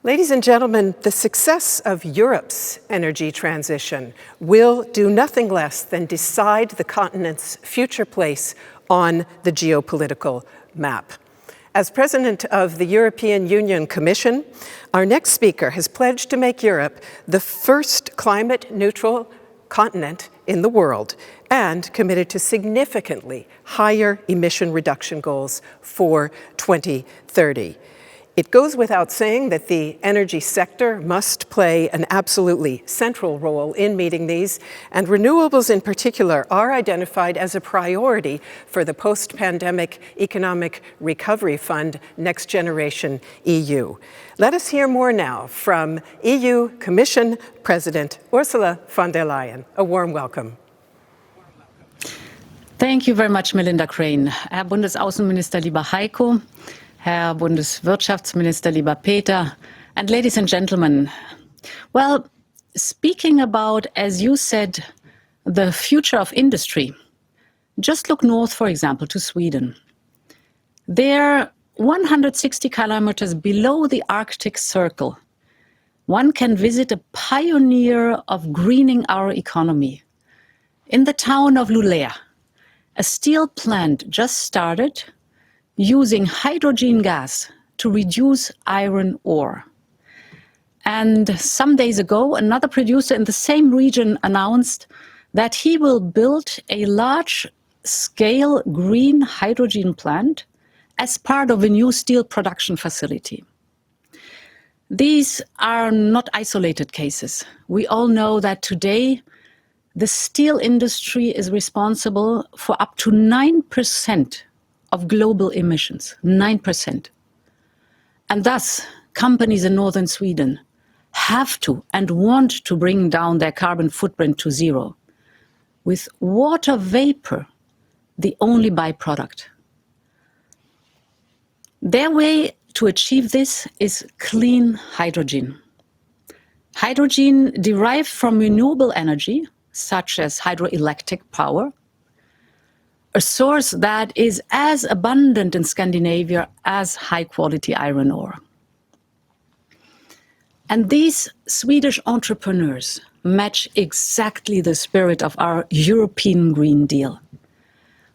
Ladies and gentlemen, the success of Europe's energy transition will do nothing less than decide the continent's future place on the geopolitical map. As President of the European Union Commission, our next speaker has pledged to make Europe the first climate-neutral continent in the world and committed to significantly higher emission reduction goals for 2030. It goes without saying that the energy sector must play an absolutely central role in meeting these, and renewables in particular are identified as a priority for the post-pandemic Economic Recovery Fund, Next Generation EU. Let us hear more now from EU Commission President Ursula von der Leyen. A warm welcome. Thank you very much, Melinda Crane. Herr Bundesaußenminister, lieber Heiko, Herr Bundeswirtschaftsminister, lieber Peter, and ladies and gentlemen. Well, speaking about, as you said, the future of industry, just look north, for example, to Sweden. There, 160 kilometers below the Arctic Circle, one can visit a pioneer of greening our economy. In the town of Luleå, a steel plant just started using hydrogen gas to reduce iron ore. And some days ago, another producer in the same region announced that he will build a large-scale green hydrogen plant as part of a new steel production facility. These are not isolated cases. We all know that today the steel industry is responsible for up to 9% of global emissions, 9%. And thus, companies in northern Sweden have to and want to bring down their carbon footprint to zero, with water vapor the only byproduct. Their way to achieve this is clean hydrogen. Hydrogen derived from renewable energy, such as hydroelectric power, a source that is as abundant in Scandinavia as high-quality iron ore. And these Swedish entrepreneurs match exactly the spirit of our European Green Deal.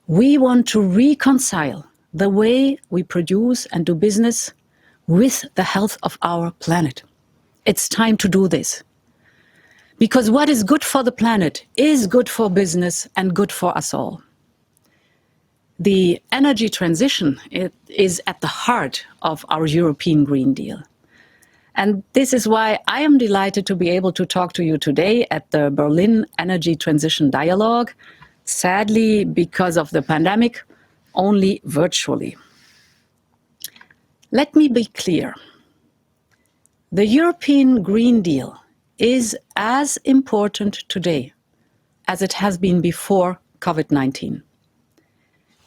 We want to reconcile the way we produce and do business with the health of our planet. It's time to do this. Because what is good for the planet is good for business and good for us all. The energy transition is at the heart of our European Green Deal. And this is why I am delighted to be able to talk to you today at the Berlin Energy Transition Dialogue, sadly, because of the pandemic, only virtually. Let me be clear. The European Green Deal is as important today as it has been before COVID-19.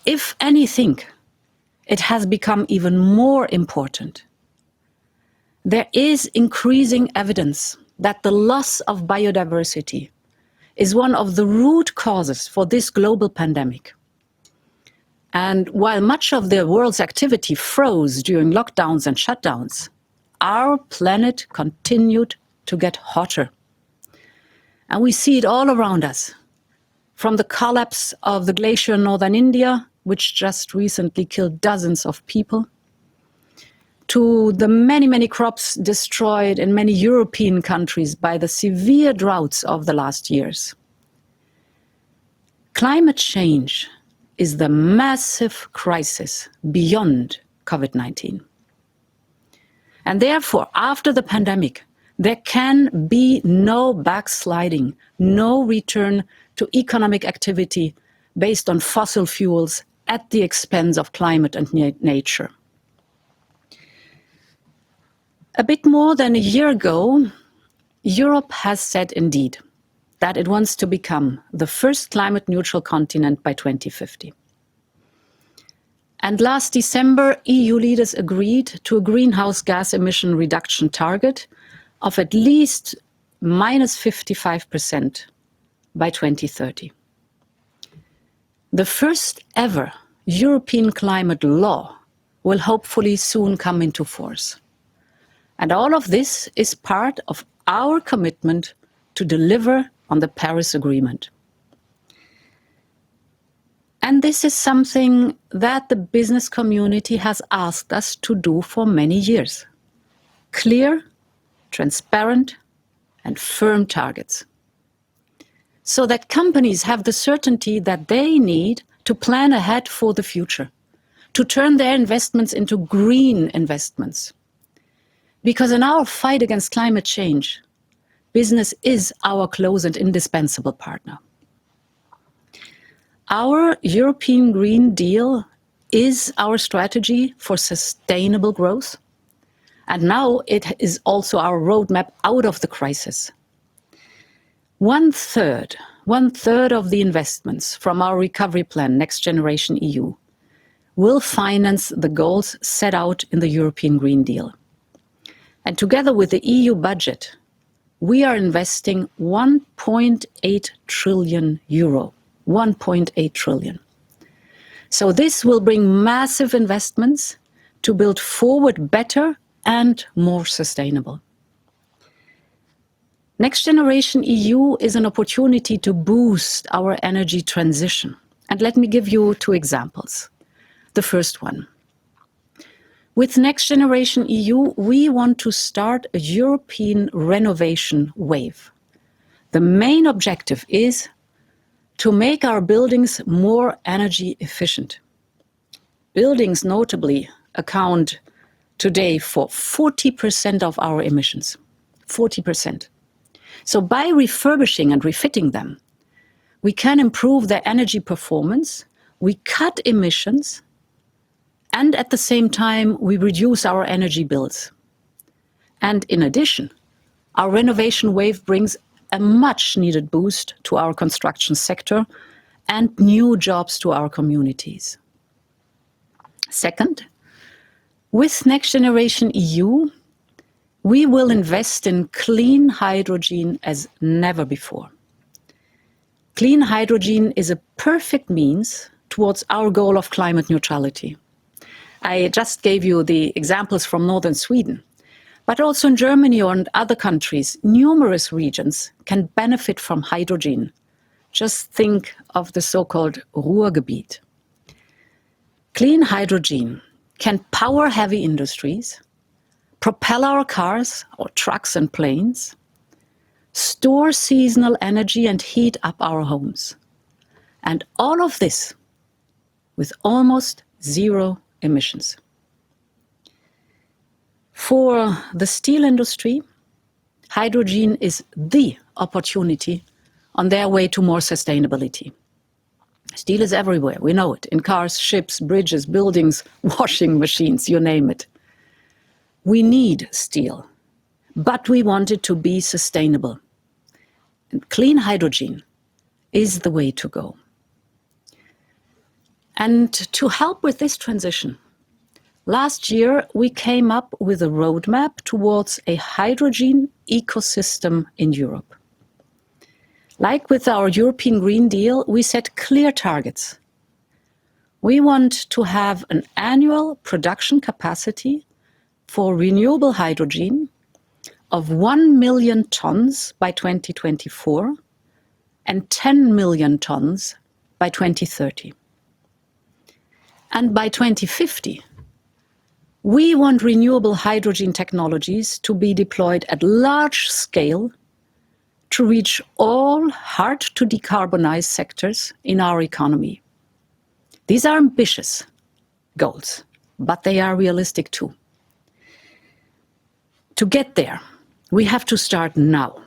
If anything, it has become even more important. There is increasing evidence that the loss of biodiversity is one of the root causes for this global pandemic. And while much of the world's activity froze during lockdowns and shutdowns, our planet continued to get hotter. And we see it all around us, from the collapse of the glacier in northern India, which just recently killed dozens of people, to the many, many crops destroyed in many European countries by the severe droughts of the last years. Climate change is the massive crisis beyond COVID-19. And therefore, after the pandemic, there can be no backsliding, no return to economic activity based on fossil fuels at the expense of climate and nature. A bit more than a year ago, Europe has said indeed that it wants to become the first climate-neutral continent by 2050. And last December, EU leaders agreed to a greenhouse gas emission reduction target of at least minus 55% by 2030. The first ever European climate law will hopefully soon come into force. And all of this is part of our commitment to deliver on the Paris Agreement. And this is something that the business community has asked us to do for many years. Clear, transparent, and firm targets, so that companies have the certainty that they need to plan ahead for the future, to turn their investments into green investments. Because in our fight against climate change, business is our close and indispensable partner. Our European Green Deal is our strategy for sustainable growth. And now it is also our roadmap out of the crisis. One third of the investments from our recovery plan, Next Generation EU, will finance the goals set out in the European Green Deal. And together with the EU budget, we are investing 1.8 trillion euro. 1.8 trillion. So this will bring massive investments to build forward better and more sustainable. Next Generation EU is an opportunity to boost our energy transition. And let me give you two examples. The first one. With Next Generation EU, we want to start a European renovation wave. The main objective is to make our buildings more energy efficient. Buildings notably account today for 40% of our emissions. 40%. So by refurbishing and refitting them, we can improve their energy performance, we cut emissions, and at the same time, we reduce our energy bills. And in addition, our renovation wave brings a much needed boost to our construction sector and new jobs to our communities. Second, with Next Generation EU, we will invest in clean hydrogen as never before. Clean hydrogen is a perfect means towards our goal of climate neutrality. I just gave you the examples from northern Sweden, but also in Germany or in other countries, numerous regions can benefit from hydrogen. Just think of the so-called Ruhrgebiet. Clean hydrogen can power heavy industries, propel our cars or trucks and planes, store seasonal energy and heat up our homes. And all of this with almost zero emissions. For the steel industry, hydrogen is the opportunity on their way to more sustainability. Steel is everywhere, we know it, in cars, ships, bridges, buildings, washing machines, you name it. We need steel, but we want it to be sustainable. And clean hydrogen is the way to go. And to help with this transition, last year we came up with a roadmap towards a hydrogen ecosystem in Europe. Like with our European Green Deal, we set clear targets. We want to have an annual production capacity for renewable hydrogen of 1 million tons by 2024 and 10 million tons by 2030. And by 2050, we want renewable hydrogen technologies to be deployed at large scale to reach all hard-to-decarbonize sectors in our economy. These are ambitious goals, but they are realistic too. To get there, we have to start now.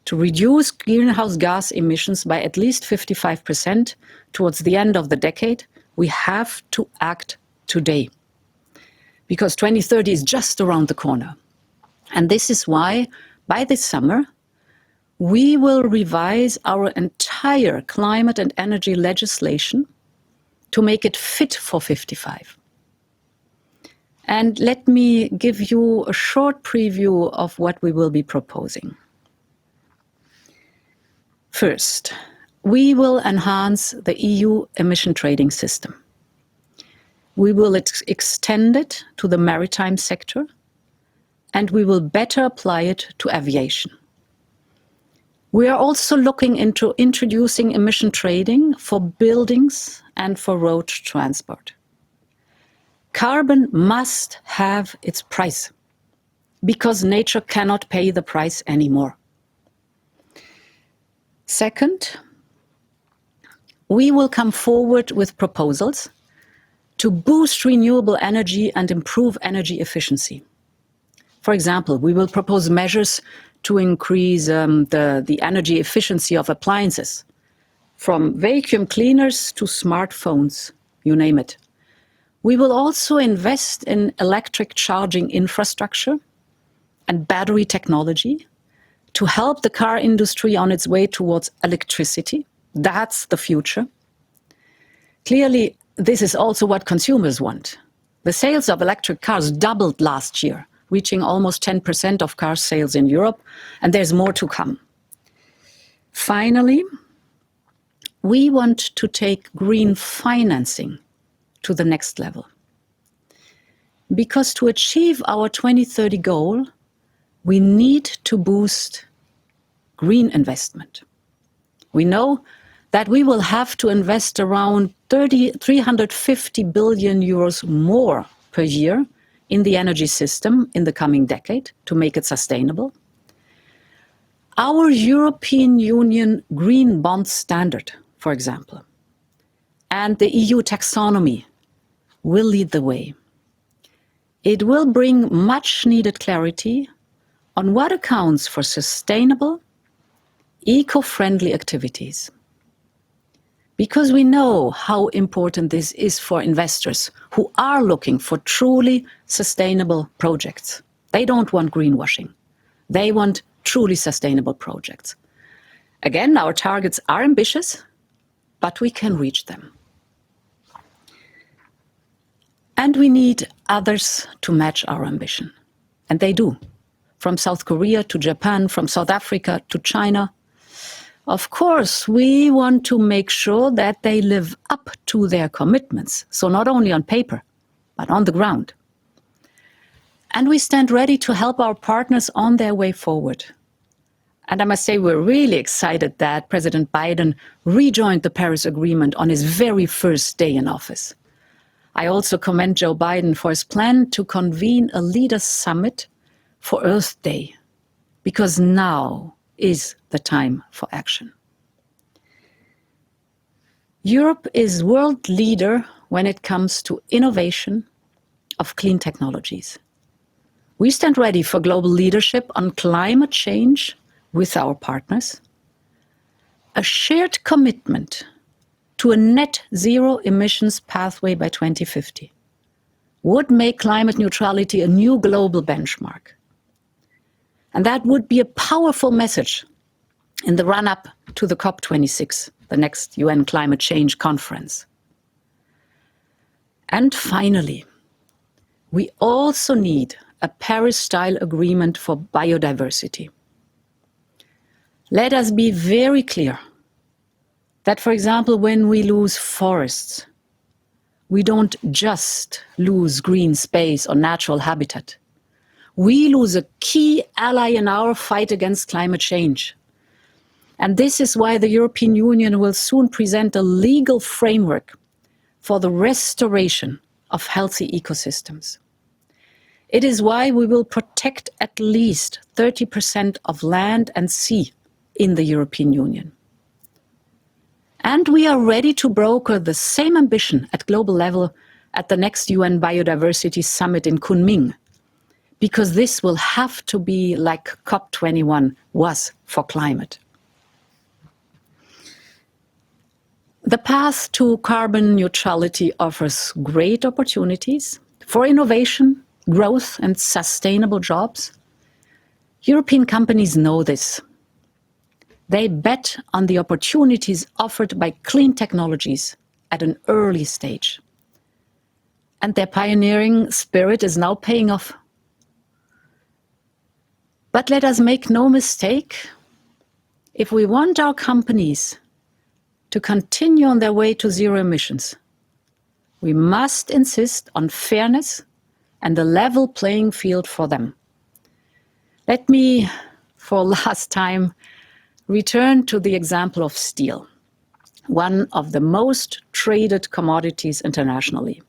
To reduce greenhouse gas emissions by at least 55% towards the end of the decade, we have to act today. Because 2030 is just around the corner. And this is why, by this summer, we will revise our entire climate and energy legislation to make it fit for 55. And let me give you a short preview of what we will be proposing. First, we will enhance the EU emission trading system. We will extend it to the maritime sector, and we will better apply it to aviation. We are also looking into introducing emission trading for buildings and for road transport. Carbon must have its price, because nature cannot pay the price anymore. Second, we will come forward with proposals to boost renewable energy and improve energy efficiency. For example, we will propose measures to increase the energy efficiency of appliances, from vacuum cleaners to smartphones, you name it. We will also invest in electric charging infrastructure and battery technology to help the car industry on its way towards electricity. That's the future. Clearly, this is also what consumers want. The sales of electric cars doubled last year, reaching almost 10% of car sales in Europe, and there's more to come. Finally, we want to take green financing to the next level. Because to achieve our 2030 goal, we need to boost green investment. We know that we will have to invest around 350 billion euros more per year in the energy system in the coming decade to make it sustainable. Our European Union Green Bond Standard, for example, and the EU taxonomy will lead the way. It will bring much needed clarity on what accounts for sustainable, eco-friendly activities. Because we know how important this is for investors who are looking for truly sustainable projects. They don't want greenwashing. They want truly sustainable projects. Again, our targets are ambitious, but we can reach them. And we need others to match our ambition. And they do. From South Korea to Japan, from South Africa to China. Of course, we want to make sure that they live up to their commitments. So not only on paper, but on the ground. And we stand ready to help our partners on their way forward. And I must say, we're really excited that President Biden rejoined the Paris Agreement on his very first day in office. I also commend Joe Biden for his plan to convene a leaders' summit for Earth Day, because now is the time for action. Europe is world leader when it comes to innovation of clean technologies. We stand ready for global leadership on climate change with our partners. A shared commitment to a net zero emissions pathway by 2050 would make climate neutrality a new global benchmark. And that would be a powerful message in the run-up to the COP26, the next UN climate change conference. And finally, we also need a Paris-style agreement for biodiversity. Let us be very clear that, for example, when we lose forests, we don't just lose green space or natural habitat. We lose a key ally in our fight against climate change. And this is why the European Union will soon present a legal framework for the restoration of healthy ecosystems. It is why we will protect at least 30% of land and sea in the European Union. And we are ready to broker the same ambition at global level at the next UN Biodiversity Summit in Kunming, because this will have to be like COP21 was for climate. The path to carbon neutrality offers great opportunities for innovation, growth, and sustainable jobs. European companies know this. They bet on the opportunities offered by clean technologies at an early stage. And their pioneering spirit is now paying off. But let us make no mistake, if we want our companies to continue on their way to zero emissions, we must insist on fairness and a level playing field for them. Let me, for last time, return to the example of steel, one of the most traded commodities internationally.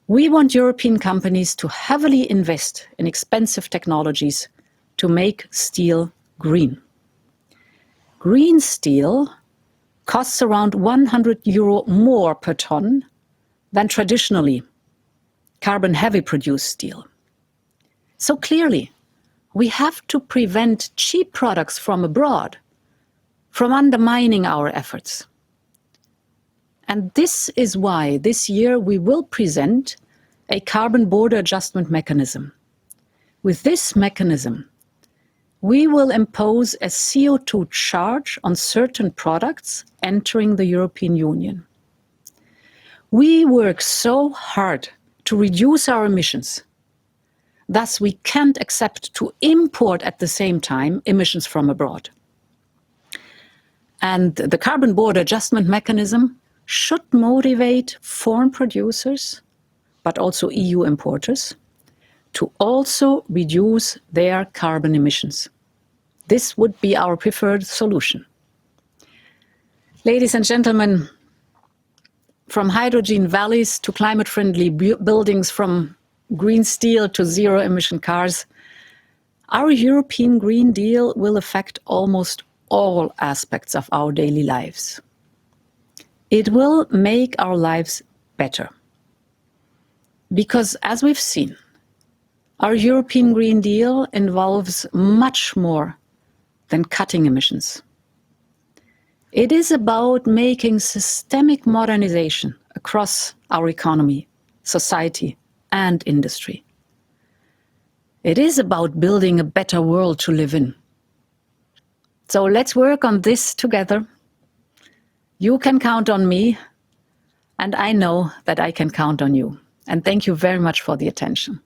We want European companies to heavily invest in expensive technologies to make steel green. Green steel costs around €100 more per ton than traditionally carbon-heavy produced steel. So clearly, we have to prevent cheap products from abroad from undermining our efforts. And this is why this year we will present a carbon border adjustment mechanism. With this mechanism, we will impose a CO2 charge on certain products entering the European Union. We work so hard to reduce our emissions. Thus, we can't accept to import at the same time emissions from abroad. And the carbon border adjustment mechanism should motivate foreign producers, but also EU importers, to also reduce their carbon emissions. This would be our preferred solution. Ladies and gentlemen, from hydrogen valleys to climate-friendly buildings, from green steel to zero-emission cars, our European Green Deal will affect almost all aspects of our daily lives. It will make our lives better. Because, as we've seen, our European Green Deal involves much more than cutting emissions. It is about making systemic modernization across our economy, society, and industry. It is about building a better world to live in. So let's work on this together. You can count on me, and I know that I can count on you. And thank you very much for the attention.